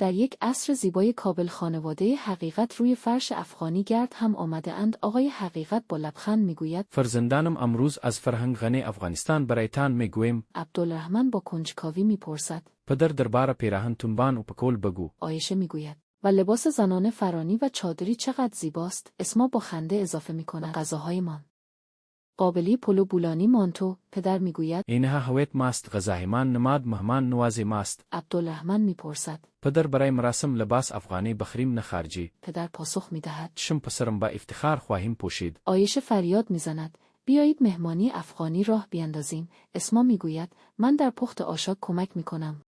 در یک عصر زیبای کابل خانواده حقیقت روی فرش افغانی گرد هم آمده اند. آقای حقیقت با لبخند میگوید فرزندانم امروز از فرهنگ غنی افغانستان برایتان میگویم. عبدالرحمن با کنجکاوی میپرسد پدر درباره پیراهن تنبان و پکول بگو. عایشه میگوید و لباس زنانه فرانی و چادری چقدر زیباست. اسما با خنده اضافه میکنند غذاهایمان. قابلی پلو بولانی مانتو. پدر میگوید اینها هویت ماست. غذاهایمان نماد مهمان نوازی ماست. عبدالرحمن میپرسد پدر برای مراسم لباس افغانی بخریم نه خارجی. پدر پاسخ میدهد چشم پسرم با افتخار خواهیم پوشید. عایشه فریاد میزند بیایید مهمانی افغانی راه بیندازیم. اسما میگوید من در پخت آشاک کمک میکنم.